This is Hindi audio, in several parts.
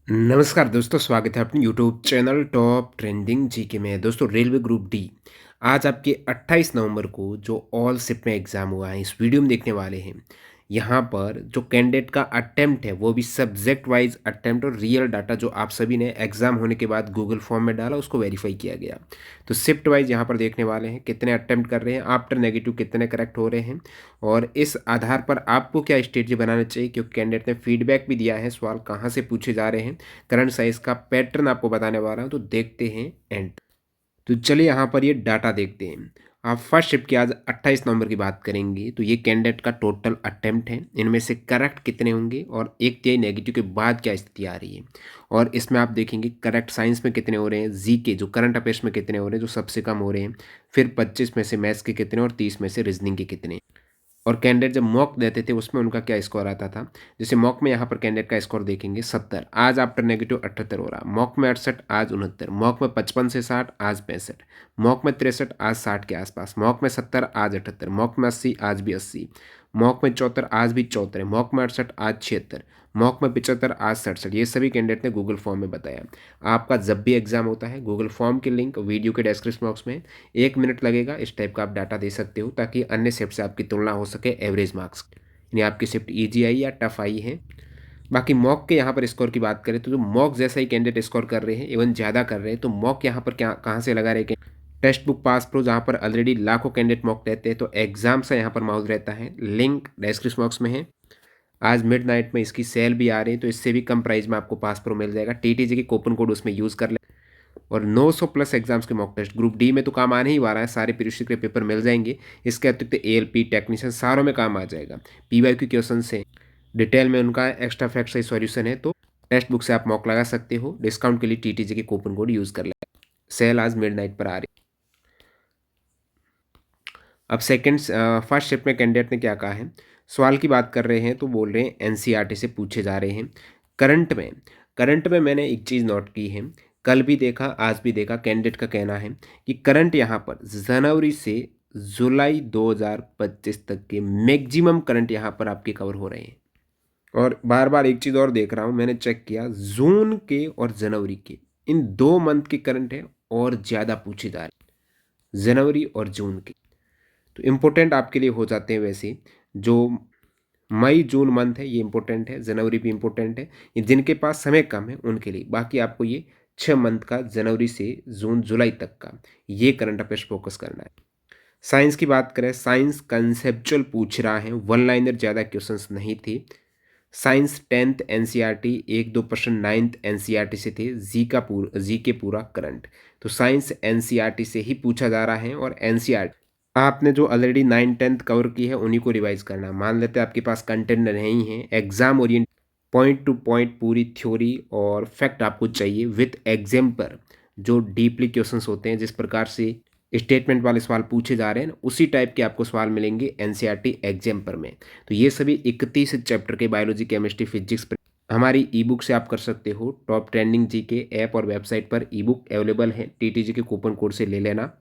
नमस्कार दोस्तों, स्वागत है अपने YouTube channel top trending GK में। दोस्तों, रेलवे ग्रुप डी आज आपके 28 नवंबर को जो ऑल शिप में एग्ज़ाम हुआ है, इस वीडियो में देखने वाले हैं। यहाँ पर जो कैंडिडेट का अटेम्प्ट है वो भी सब्जेक्ट वाइज अटेम्प्ट और रियल डाटा जो आप सभी ने एग्ज़ाम होने के बाद गूगल फॉर्म में डाला उसको वेरीफाई किया गया। तो शिफ्ट वाइज यहाँ पर देखने वाले हैं कितने अटेम्प्ट कर रहे हैं, आफ्टर नेगेटिव कितने करेक्ट हो रहे हैं और इस आधार पर आपको क्या स्ट्रेटजी बनाना चाहिए, क्योंकि कैंडिडेट ने फीडबैक भी दिया है सवाल कहाँ से पूछे जा रहे हैं। करंट साइज का पैटर्न आपको बताने वाला हूँ, तो देखते हैं एंड। तो चलिए यहाँ पर ये डाटा देखते हैं। आप फर्स्ट शिफ्ट की आज 28 नवंबर की बात करेंगे तो ये कैंडिडेट का टोटल अटेम्प्ट है, इनमें से करेक्ट कितने होंगे और एक तिहाई नेगेटिव के बाद क्या स्थिति आ रही है। और इसमें आप देखेंगे करेक्ट साइंस में कितने हो रहे हैं, जी के जो करंट अफेयर्स में कितने हो रहे हैं जो सबसे कम हो रहे हैं, फिर 25 में से मैथ्स के कितने और 30 में से रीजनिंग के कितने। और कैंडिडेट जब मॉक देते थे उसमें उनका क्या स्कोर आता था। जैसे मॉक में यहाँ पर कैंडिडेट का स्कोर देखेंगे 70, आज आफ्टर नेगेटिव 78 हो रहा, मॉक में 68, आज 69, मॉक में 55 से 60, आज 65, मॉक में 63, आज 60 के आसपास, मॉक में 70, आज 78, मॉक में 80, आज भी 80, मॉक में 74, आज भी 74, मॉक में 68, आज 76, मॉक में 75, आज 67। ये सभी कैंडिडेट ने गूगल फॉर्म में बताया। आपका जब भी एग्जाम होता है गूगल फॉर्म की लिंक वीडियो के डिस्क्रिप्शन बॉक्स में, 1 मिनट लगेगा, इस टाइप का आप डाटा दे सकते हो ताकि अन्य शिफ्ट से आपकी तुलना हो सके एवरेज मार्क्स, यानी आपकी शिफ्ट ईजी आई या टफ आई है। बाकी मॉक के यहाँ पर स्कोर की बात करें तो जो मॉक जैसा ही कैंडिडेट स्कोर कर रहे हैं, इवन ज़्यादा कर रहे हैं, तो मॉक यहाँ पर क्या कहाँ से लगा रहे हैं, टेक्स्ट बुक पास प्रो जहाँ पर ऑलरेडी लाखों कैंडिडेट मॉक देते हैं, तो एग्जाम से यहाँ पर माहौल रहता है। लिंक डिस्क्रिप्शन बॉक्स में है। आज मिडनाइट में इसकी सेल भी आ रही है, तो इससे भी कम प्राइस में आपको पास प्रो मिल जाएगा। टीटीजी की कूपन कोड उसमें यूज़ कर ले। और 900 प्लस एग्जाम्स के मॉक टेस्ट ग्रुप डी में तो काम आने ही वाला है, सारे पीरियड के पेपर मिल जाएंगे। इसके अतिरिक्त एएलपी टेक्नीशियन सारों में काम आ जाएगा। पीवाईक्यू क्वेश्चन से डिटेल में उनका एक्स्ट्रा फैक्ट सही सॉल्यूशन है, तो टेक्स्ट बुक से आप मॉक लगा सकते हो। डिस्काउंट के लिए टीटीजी के कूपन कोड यूज़ कर ले। सेल आज मिडनाइट पर आ रही। अब सेकंड फर्स्ट शिफ्ट में कैंडिडेट ने क्या कहा है, सवाल की बात कर रहे हैं तो बोल रहे हैं एनसीईआरटी से पूछे जा रहे हैं। करंट में मैंने एक चीज़ नोट की है, कल भी देखा आज भी देखा, कैंडिडेट का कहना है कि करंट यहाँ पर जनवरी से जुलाई 2025 तक के मैक्सिमम करंट यहाँ पर आपके कवर हो रहे हैं। और बार बार एक चीज़ और देख रहा हूँ, मैंने चेक किया जून के और जनवरी के, इन 2 मंथ के करंट है और ज़्यादा पूछे जा रहे हैं, जनवरी और जून के। तो इम्पोर्टेंट आपके लिए हो जाते हैं वैसे। जो मई जून मंथ है ये इम्पोर्टेंट है, जनवरी भी इम्पोर्टेंट है। ये जिनके पास समय कम है उनके लिए, बाकी आपको ये 6 मंथ का जनवरी से जून जुलाई तक का ये करंट अफेयर्स फोकस करना है। साइंस की बात करें, साइंस कंसेप्चुअल पूछ रहा है, वन लाइनर ज़्यादा क्वेश्चंस नहीं थे। Science 10th NCERT, 1-2% 9th NCERT से थे। जी के पूरा करंट, तो साइंस एनसीईआरटी से ही पूछा जा रहा है। और एनसीईआरटी आपने जो ऑलरेडी 9th 10th कवर की है उन्हीं को रिवाइज करना। मान लेते हैं आपके पास कंटेंट नहीं है, exam Orient point two point पूरी थ्योरी और फैक्ट आपको चाहिए विथ एग्जाम्पल। जो डीपली क्वेश्चंस होते हैं, जिस प्रकार से स्टेटमेंट वाले सवाल पूछे जा रहे हैं, उसी टाइप के आपको सवाल मिलेंगे एनसीईआरटी एग्जाम्पल में। तो ये सभी 31 चैप्टर के बायोलॉजी केमिस्ट्री फिजिक्स हमारी ई बुक से आप कर सकते हो। टॉप ट्रेंडिंग जी के ऐप और वेबसाइट पर ई बुक अवेलेबल है, टीटीजी के कूपन कोड से ले लेना।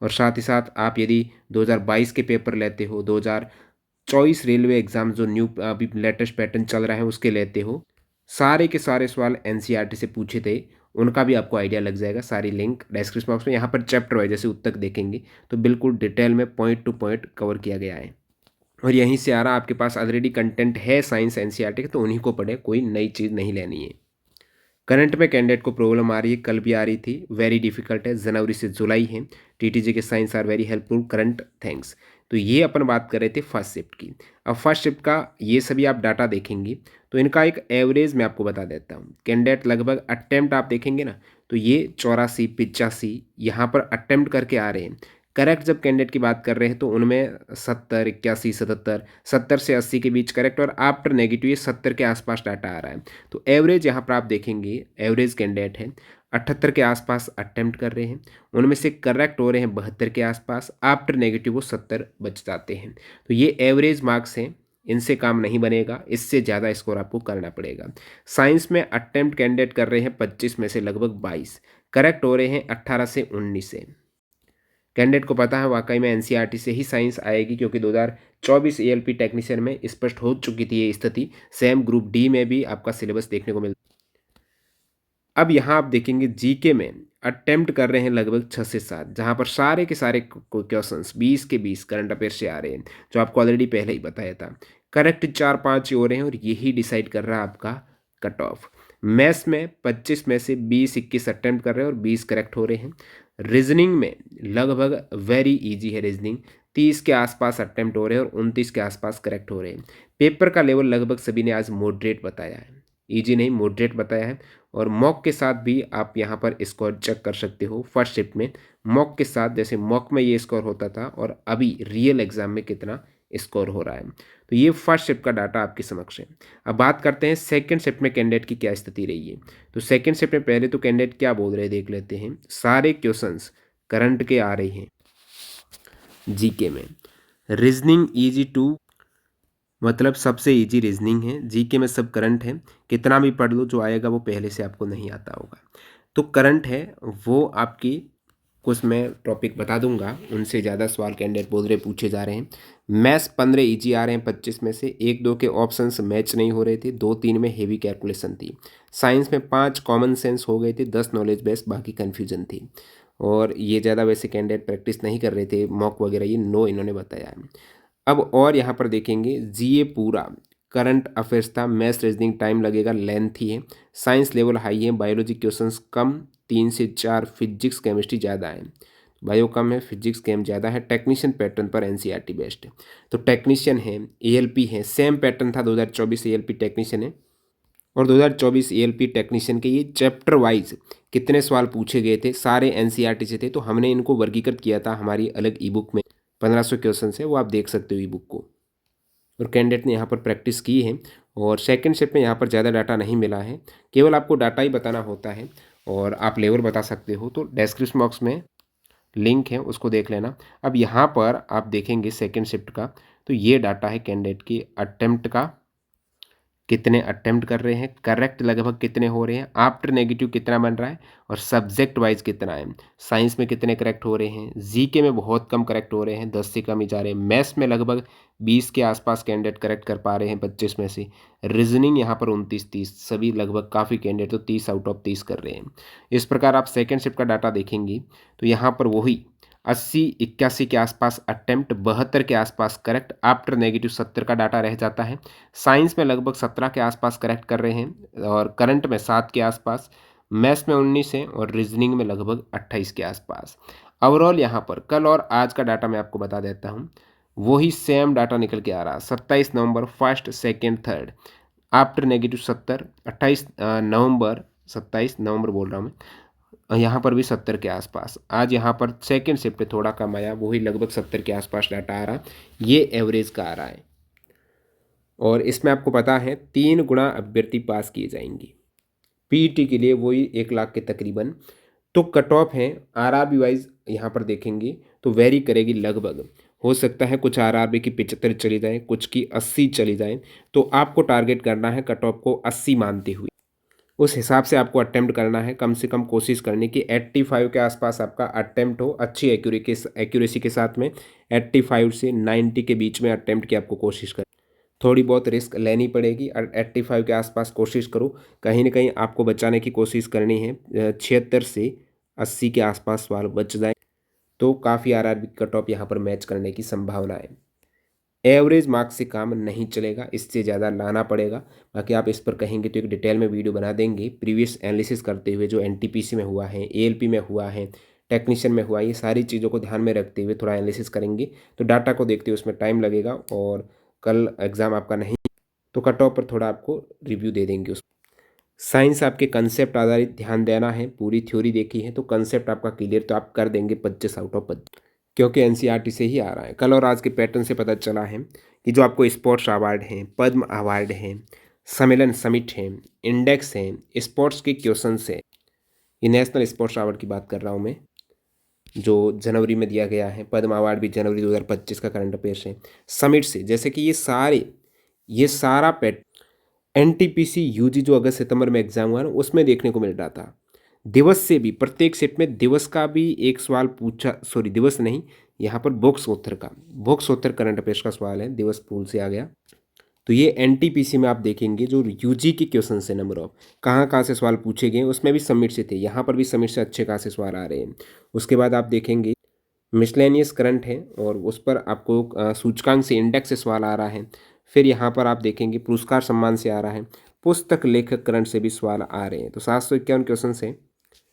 और साथ ही साथ आप यदि 2022 के पेपर लेते हो, 2024 रेलवे एग्ज़ाम जो न्यू अभी लेटेस्ट पैटर्न चल रहा है उसके लेते हो, सारे के सारे सवाल एनसीईआरटी से पूछे थे, उनका भी आपको आइडिया लग जाएगा। सारी लिंक डिस्क्रिप्शन बॉक्स में, यहाँ पर चैप्टर वाइज जैसे उत्तर देखेंगे तो बिल्कुल डिटेल में पॉइंट टू पॉइंट कवर किया गया है। और यहीं से आ रहा, आपके पास ऑलरेडी कंटेंट है साइंस एनसीईआरटी का, तो उन्हीं को पढ़े, कोई नई चीज़ नहीं लेनी है। करंट में कैंडिडेट को प्रॉब्लम आ रही है, कल भी आ रही थी, वेरी डिफिकल्ट है, जनवरी से जुलाई है। टीटीजी के science are very helpful current, thanks. तो ये अपन बात कर रहे थे फर्स्ट शिफ्ट की। अब फर्स्ट शिफ्ट का ये सभी आप डाटा देखेंगे तो इनका एक एवरेज मैं आपको बता देता हूँ। कैंडिडेट लगभग अटेम्प्ट आप देखेंगे ना, तो ये 84 85 यहाँ पर अटेम्प्ट करके आ रहे हैं। करेक्ट जब कैंडिडेट की बात कर रहे हैं तो उनमें 70 81 77, 70 से 80 के बीच करेक्ट, और आफ्टर नेगेटिव ये 70 के आसपास डाटा आ रहा है। तो एवरेज यहाँ पर आप देखेंगे, एवरेज कैंडिडेट है 78 के आसपास अटेम्प्ट कर रहे हैं, उनमें से करेक्ट हो रहे हैं 72 के आसपास, आफ्टर नेगेटिव वो 70 बच जाते हैं। तो ये एवरेज मार्क्स हैं, इनसे काम नहीं बनेगा, इससे ज़्यादा स्कोर आपको करना पड़ेगा। साइंस में अटेम्प्ट कैंडिडेट कर रहे हैं 25 में से लगभग 22, करेक्ट हो रहे हैं 18 से 19 से। कैंडिडेट को पता है वाकई में एनसीईआरटी से ही साइंस आएगी, क्योंकि 2024 एएलपी टेक्नीशियन में स्पष्ट हो चुकी थी ये स्थिति। सेम ग्रुप डी में भी आपका सिलेबस देखने को मिलता है। अब यहाँ आप देखेंगे जीके में अटेम्प्ट कर रहे हैं लगभग 6 से 7, जहाँ पर सारे के सारे क्वेश्चंस 20 के 20 करंट अफेयर से आ रहे हैं, जो आपको ऑलरेडी पहले ही बताया था। करेक्ट 4-5 ही हो रहे हैं और यही डिसाइड कर रहा है आपका कट ऑफ। मैथ्स में 25 में से 20-21 अटेम्प्ट कर रहे हैं और 20 करेक्ट हो रहे हैं। रीजनिंग में लगभग वेरी इजी है रीजनिंग, 30 के आसपास अटेम्प्ट हो रहे हैं और 29 के आसपास करेक्ट हो रहे हैं। पेपर का लेवल लगभग सभी ने आज मॉडरेट बताया है, इजी नहीं मॉडरेट बताया है। और मॉक के साथ भी आप यहाँ पर स्कोर चेक कर सकते हो फर्स्ट शिफ्ट में, मॉक के साथ जैसे मॉक में ये स्कोर होता था और अभी रियल एग्जाम में कितना स्कोर हो रहा है। तो ये फर्स्ट शिफ्ट का डाटा आपके समक्ष है। अब बात करते हैं सेकंड शिफ्ट में कैंडिडेट की क्या स्थिति रही है। तो सेकंड शिफ्ट में पहले तो कैंडिडेट क्या बोल रहे हैं देख लेते हैं। सारे क्वेश्चंस करंट के आ रहे हैं जीके में। रीजनिंग इजी टू, मतलब सबसे इजी रीजनिंग है। जीके में सब करंट है, कितना भी पढ़ लो जो आएगा वो पहले से आपको नहीं आता होगा। तो करंट है वो आपकी कुछ मैं टॉपिक बता दूंगा, उनसे ज़्यादा सवाल कैंडिडेट बोल रहे पूछे जा रहे हैं। मैथ्स 15 इजी आ रहे हैं 25 में से, 1-2 के ऑप्शंस मैच नहीं हो रहे थे, 2-3 में हेवी कैलकुलेशन थी। साइंस में 5 कॉमन सेंस हो गए थे, 10 नॉलेज बेस, बाकी कन्फ्यूजन थी। और ये ज़्यादा वैसे कैंडिडेट प्रैक्टिस नहीं कर रहे थे मॉक वगैरह, ये नो इन्होंने बताया है। अब और यहाँ पर देखेंगे जीए पूरा करंट अफेयर्स था, मैथ्स रीजनिंग टाइम लगेगा, लेंथी है। साइंस लेवल हाई है, बायोलॉजी क्वेश्चंस कम 3 से 4, फिजिक्स केमिस्ट्री ज़्यादा है। बायो कम है, फिजिक्स केम ज़्यादा है। टेक्नीशियन पैटर्न पर एनसीईआरटी बेस्ट है। तो टेक्नीशियन है, एएलपी है, सेम पैटर्न था 2024 एएलपी टेक्नीशियन है और 2024 एएलपी टेक्नीशियन के ये चैप्टर वाइज कितने सवाल पूछे गए थे, सारे एनसीईआरटी से थे। तो हमने इनको वर्गीकृत किया था हमारी अलग ई बुक में, 1500 क्वेश्चन है, वो आप देख सकते हो ई बुक को। और कैंडिडेट ने यहाँ पर प्रैक्टिस की है। और सेकंड शिफ्ट में यहाँ पर ज़्यादा डाटा नहीं मिला है, केवल आपको डाटा ही बताना होता है और आप लेवल बता सकते हो। तो डिस्क्रिप्शन बॉक्स में लिंक है, उसको देख लेना। अब यहाँ पर आप देखेंगे सेकंड शिफ्ट का, तो ये डाटा है कैंडिडेट की अटेम्प्ट का, कितने अटेम्प्ट कर रहे हैं, करेक्ट लगभग कितने हो रहे हैं, आफ्टर नेगेटिव कितना बन रहा है और सब्जेक्ट वाइज कितना है। साइंस में कितने करेक्ट हो रहे हैं, जीके में बहुत कम करेक्ट हो रहे हैं, 10 से कम ही जा रहे हैं। मैथ्स में लगभग 20 के आसपास कैंडिडेट करेक्ट कर पा रहे हैं 25 में से। रीजनिंग यहाँ पर 29-30, सभी लगभग काफ़ी कैंडिडेट तो 30 आउट ऑफ 30 कर रहे हैं। इस प्रकार आप सेकेंड शिफ्ट का डाटा देखेंगे तो यहाँ पर वही 80-81 के आसपास अटेम्प्ट, 72 के आसपास करेक्ट, आफ्टर नेगेटिव 70 का डाटा रह जाता है। साइंस में लगभग 17 के आसपास करेक्ट कर रहे हैं और करंट में 7 के आसपास, मैथ्स में 19 है और रीजनिंग में लगभग 28 के आसपास। ओवरऑल यहाँ पर कल और आज का डाटा मैं आपको बता देता हूँ, वही सेम डाटा निकल के आ रहा है। 27 नवंबर first second third after negative 70, 28 नवंबर 27 नवंबर बोल रहा हूँ मैं, यहाँ पर भी 70 के आसपास। आज यहाँ पर सेकंड शिफ्ट पे थोड़ा कम आया, वही लगभग 70 के आसपास डाटा आ रहा, ये एवरेज का आ रहा है। और इसमें आपको पता है 3 गुना अभ्यर्थी पास किए जाएंगे पीईटी के लिए, वही 1 लाख के तकरीबन। तो कट ऑफ है आरआरबी वाइज यहाँ पर देखेंगे तो वेरी करेगी लगभग, हो सकता है कुछ आरआरबी की 75 चली जाए, कुछ की 80 चली जाए। तो आपको टारगेट करना है कट ऑफ को 80 मानते हुए, उस हिसाब से आपको अटेम्प्ट करना है। कम से कम कोशिश करने की 85 के आसपास आपका अटेम्प्ट हो, अच्छी एक्यूरेसी के साथ में 85 से 90 के बीच में अटेम्प्ट की आपको कोशिश कर, थोड़ी बहुत रिस्क लेनी पड़ेगी। 85 के आसपास कोशिश करो, कहीं ना कहीं आपको बचाने की कोशिश करनी है। 76 से 80 के आसपास सवाल बच जाए तो काफ़ी आरआरबी कट ऑफ यहाँ पर मैच करने की संभावना है। एवरेज मार्क्स से काम नहीं चलेगा, इससे ज़्यादा लाना पड़ेगा। बाकी आप इस पर कहेंगे तो एक डिटेल में वीडियो बना देंगे, प्रीवियस एनालिसिस करते हुए जो एनटीपीसी में हुआ है, एएलपी में हुआ है, टेक्नीशियन में हुआ, ये सारी चीज़ों को ध्यान में रखते हुए थोड़ा एनालिसिस करेंगे। तो डाटा को देखते हुए उसमें टाइम लगेगा और कल एग्ज़ाम आपका नहीं, तो कट ऑफ पर थोड़ा आपको रिव्यू दे देंगे उस। साइंस आपके कंसेप्ट आधारित ध्यान देना है, पूरी थ्योरी देखी है तो कंसेप्ट आपका क्लियर, तो आप कर देंगे 25 आउट ऑफ 25, क्योंकि एनसीईआरटी से ही आ रहा है। कल और आज के पैटर्न से पता चला है कि जो आपको स्पोर्ट्स अवार्ड हैं, पद्म अवार्ड हैं, सम्मेलन समिट हैं, इंडेक्स हैं, स्पोर्ट्स के क्वेश्चंस हैं, ये नेशनल स्पोर्ट्स अवार्ड की बात कर रहा हूँ मैं, जो जनवरी में दिया गया है। पद्म अवार्ड भी जनवरी 2025 का करंट अफेयर्स है। समिट से जैसे कि ये सारा पैट एनटीपीसी यूजी जो अगस्त सितंबर में एग्जाम हुआ ना, उसमें देखने को मिल रहा था। दिवस से भी प्रत्येक सेट में दिवस का भी एक सवाल पूछा, सॉरी दिवस नहीं, यहाँ पर बुक्स उत्तर का, बुक्स उत्तर करंट अफेयर्स का सवाल है, दिवस पूल से आ गया। तो ये एनटीपीसी में आप देखेंगे जो यूजी के क्वेश्चन है, नंबर ऑफ कहाँ कहाँ से सवाल पूछे गए उसमें भी सबमिट से थे, यहाँ पर भी सबमिट से अच्छे खासे सवाल आ रहे हैं। उसके बाद आप देखेंगे मिसलेनियस करंट है और उस पर आपको सूचकांक से इंडेक्स से सवाल आ रहा है। फिर यहाँ पर आप देखेंगे पुरस्कार सम्मान से आ रहा है, पुस्तक लेखक करंट से भी सवाल आ रहे हैं। तो 751 क्वेश्चन हैं।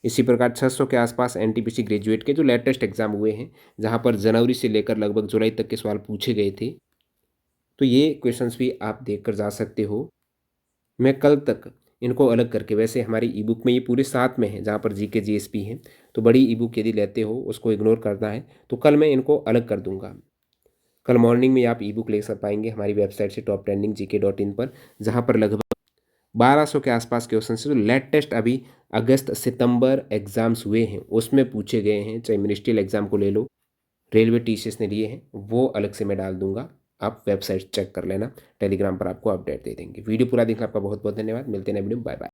इसी प्रकार 600 के आसपास एनटीपीसी ग्रेजुएट के जो लेटेस्ट एग्जाम हुए हैं, जहाँ पर जनवरी से लेकर लगभग जुलाई तक के सवाल पूछे गए थे, तो ये क्वेश्चंस भी आप देख कर जा सकते हो। मैं कल तक इनको अलग करके, वैसे हमारी ई बुक में ये पूरे साथ में है जहाँ पर जीके जीएसपी है, तो बड़ी ई बुक यदि लेते हो उसको इग्नोर करना है तो कल मैं इनको अलग कर दूंगा। कल मॉर्निंग में आप ई बुक ले सक पाएंगे हमारी वेबसाइट से toptrendingGK.in पर, जहाँ पर लगभग 1200 के आसपास क्वेश्चन से जो लेटेस्ट अभी अगस्त सितंबर एग्जाम्स हुए हैं उसमें पूछे गए हैं, चाहे मिनिस्ट्रियल एग्जाम को ले लो, रेलवे टीसीएस ने लिए हैं, वो अलग से मैं डाल दूंगा। आप वेबसाइट चेक कर लेना, टेलीग्राम पर आपको अपडेट दे देंगे। वीडियो पूरा देखना आपका बहुत बहुत धन्यवाद। मिलते हैं नए वीडियो में, बाय बाय।